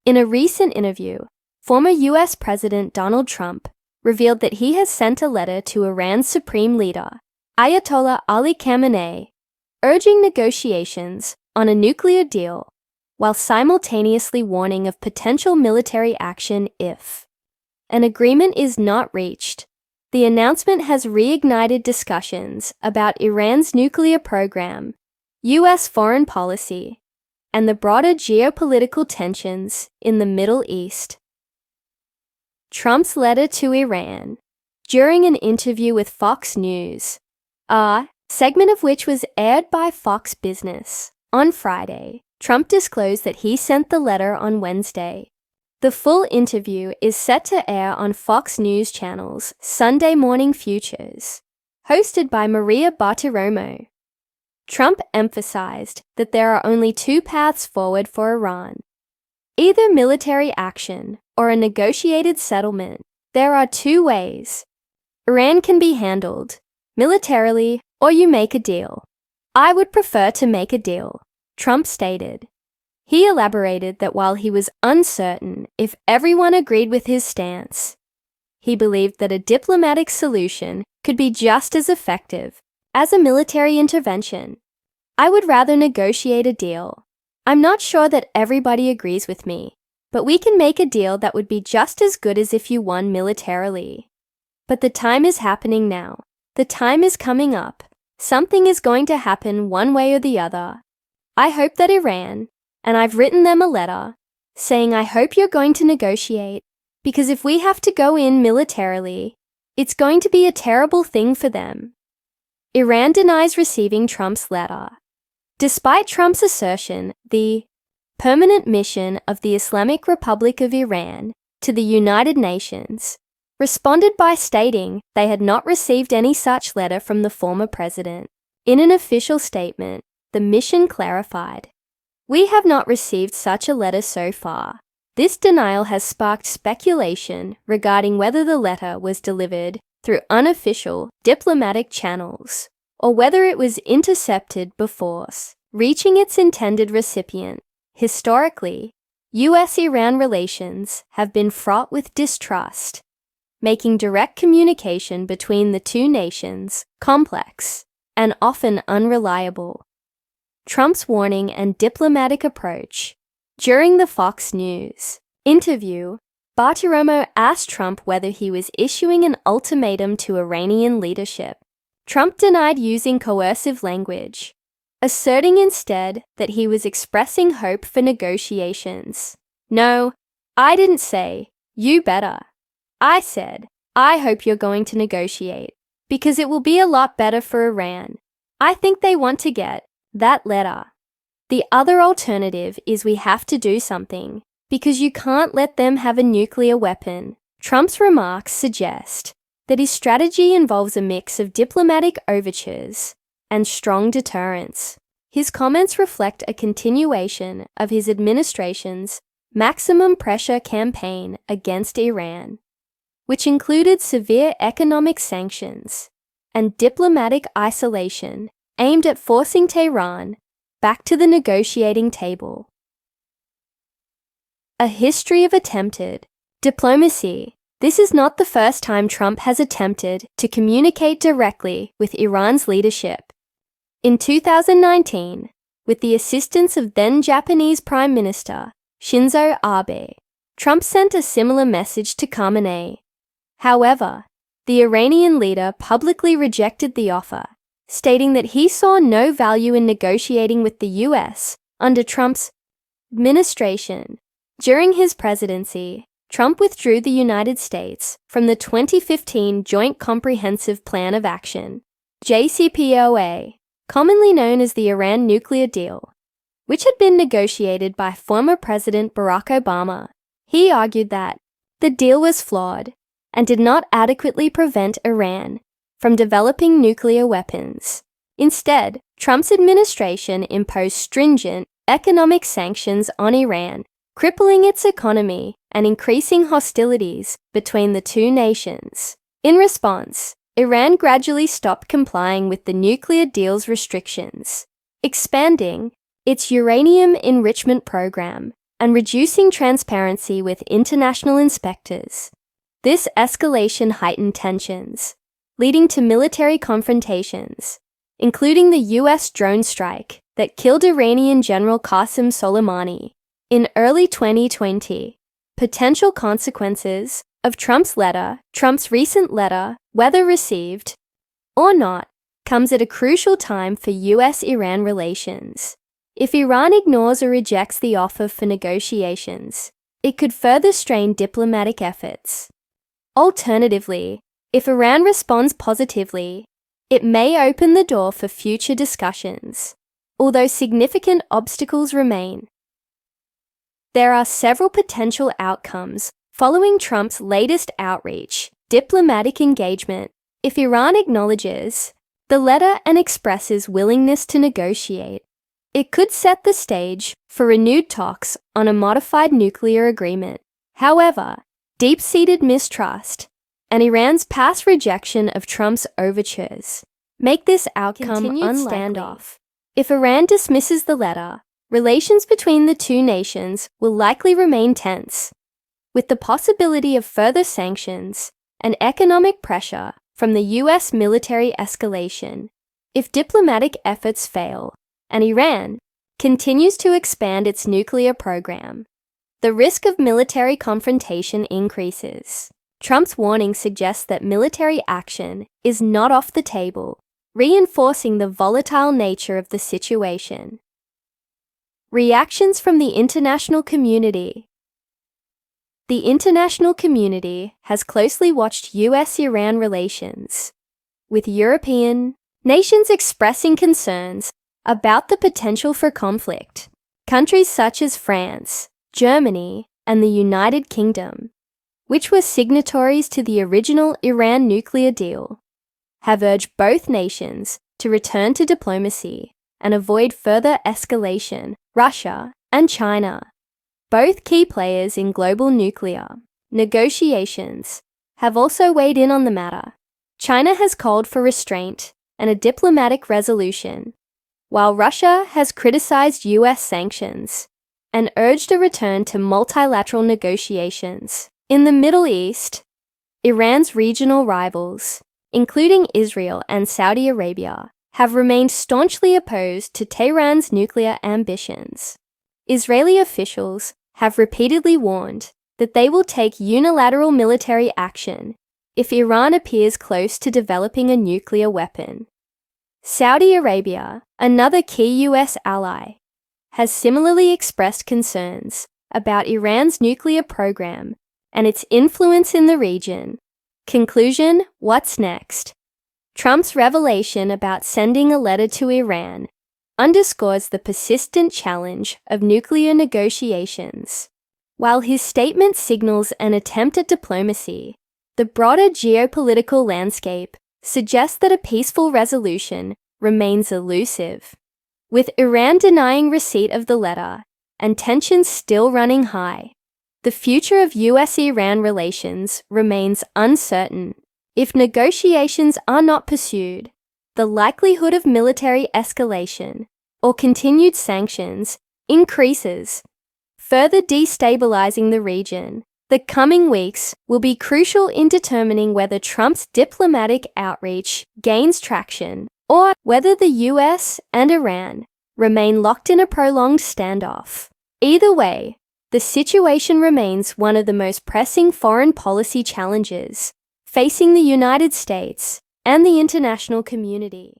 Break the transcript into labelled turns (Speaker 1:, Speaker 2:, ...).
Speaker 1: In a recent interview, former US President Donald Trump revealed that he has sent a letter to Iran's supreme leader, Ayatollah Ali Khamenei, urging negotiations on a nuclear deal while simultaneously warning of potential military action if an agreement is not reached. The announcement has reignited discussions about Iran's nuclear program, US foreign policy, and the broader geopolitical tensions in the Middle East. Trump's letter to Iran. During an interview with Fox News, a segment of which was aired by Fox Business on Friday, Trump disclosed that he sent the letter on Wednesday. The full interview is set to air on Fox News Channel's Sunday Morning Futures, hosted by Maria Bartiromo. Trump emphasized that there are only two paths forward for Iran: either military action or a negotiated settlement. There are two ways. Iran can be handled militarily, or you make a deal. I would prefer to make a deal, Trump stated. He elaborated that while he was uncertain if everyone agreed with his stance, he believed that a diplomatic solution could be just as effective as a military intervention. I would rather negotiate a deal. I'm not sure that everybody agrees with me, but we can make a deal that would be just as good as if you won militarily. But the time is happening now. The time is coming up. Something is going to happen one way or the other. I hope that Iran, and I've written them a letter, saying I hope you're going to negotiate, because if we have to go in militarily, it's going to be a terrible thing for them. Iran denies receiving Trump's letter. Despite Trump's assertion, the permanent mission of the Islamic Republic of Iran to the United Nations responded by stating they had not received any such letter from the former president. In an official statement, the mission clarified, "We have not received such a letter so far." This denial has sparked speculation regarding whether the letter was delivered through unofficial diplomatic channels or whether it was intercepted before reaching its intended recipient. Historically, US-Iran relations have been fraught with distrust, making direct communication between the two nations complex and often unreliable. Trump's warning and diplomatic approach. During the Fox News interview, Bartiromo asked Trump whether he was issuing an ultimatum to Iranian leadership. Trump denied using coercive language, asserting instead that he was expressing hope for negotiations. "No, I didn't say, you better. I said, I hope you're going to negotiate, because it will be a lot better for Iran. I think they want to get that letter. The other alternative is we have to do something, because you can't let them have a nuclear weapon." Trump's remarks suggest that his strategy involves a mix of diplomatic overtures and strong deterrence. His comments reflect a continuation of his administration's maximum pressure campaign against Iran, which included severe economic sanctions and diplomatic isolation aimed at forcing Tehran back to the negotiating table. A history of attempted diplomacy. This is not the first time Trump has attempted to communicate directly with Iran's leadership. In 2019, with the assistance of then-Japanese Prime Minister Shinzo Abe, Trump sent a similar message to Khamenei. However, the Iranian leader publicly rejected the offer, stating that he saw no value in negotiating with the US under Trump's administration. During his presidency, Trump withdrew the United States from the 2015 Joint Comprehensive Plan of Action, JCPOA, commonly known as the Iran nuclear deal, which had been negotiated by former President Barack Obama. He argued that the deal was flawed and did not adequately prevent Iran from developing nuclear weapons. Instead, Trump's administration imposed stringent economic sanctions on Iran, crippling its economy and increasing hostilities between the two nations. In response, Iran gradually stopped complying with the nuclear deal's restrictions, expanding its uranium enrichment program and reducing transparency with international inspectors. This escalation heightened tensions, leading to military confrontations, including the U.S. drone strike that killed Iranian General Qasem Soleimani in early 2020. Potential consequences of Trump's recent letter, whether received or not, comes at a crucial time for U.S.-Iran relations. If Iran ignores or rejects the offer for negotiations, it could further strain diplomatic efforts. Alternatively, if Iran responds positively, it may open the door for future discussions, although significant obstacles remain. There are several potential outcomes following Trump's latest outreach, diplomatic engagement. If Iran acknowledges the letter and expresses willingness to negotiate, it could set the stage for renewed talks on a modified nuclear agreement. However, deep-seated mistrust and Iran's past rejection of Trump's overtures make this outcome unlikely. Standoff. If Iran dismisses the letter, relations between the two nations will likely remain tense, with the possibility of further sanctions and economic pressure from the U.S. military escalation. If diplomatic efforts fail and Iran continues to expand its nuclear program, the risk of military confrontation increases. Trump's warning suggests that military action is not off the table, reinforcing the volatile nature of the situation. Reactions from the international community. The international community has closely watched U.S.-Iran relations, with European nations expressing concerns about the potential for conflict. Countries such as France, Germany, and the United Kingdom, which were signatories to the original Iran nuclear deal, have urged both nations to return to diplomacy and avoid further escalation. Russia and China, both key players in global nuclear negotiations, have also weighed in on the matter. China has called for restraint and a diplomatic resolution, while Russia has criticized U.S. sanctions and urged a return to multilateral negotiations. In the Middle East, Iran's regional rivals, including Israel and Saudi Arabia, have remained staunchly opposed to Tehran's nuclear ambitions. Israeli officials have repeatedly warned that they will take unilateral military action if Iran appears close to developing a nuclear weapon. Saudi Arabia, another key U.S. ally, has similarly expressed concerns about Iran's nuclear program and its influence in the region. Conclusion: what's next? Trump's revelation about sending a letter to Iran underscores the persistent challenge of nuclear negotiations. While his statement signals an attempt at diplomacy, the broader geopolitical landscape suggests that a peaceful resolution remains elusive. With Iran denying receipt of the letter and tensions still running high, the future of U.S.-Iran relations remains uncertain. If negotiations are not pursued, the likelihood of military escalation or continued sanctions increases, further destabilizing the region. The coming weeks will be crucial in determining whether Trump's diplomatic outreach gains traction or whether the U.S. and Iran remain locked in a prolonged standoff. Either way, the situation remains one of the most pressing foreign policy challenges facing the United States and the international community.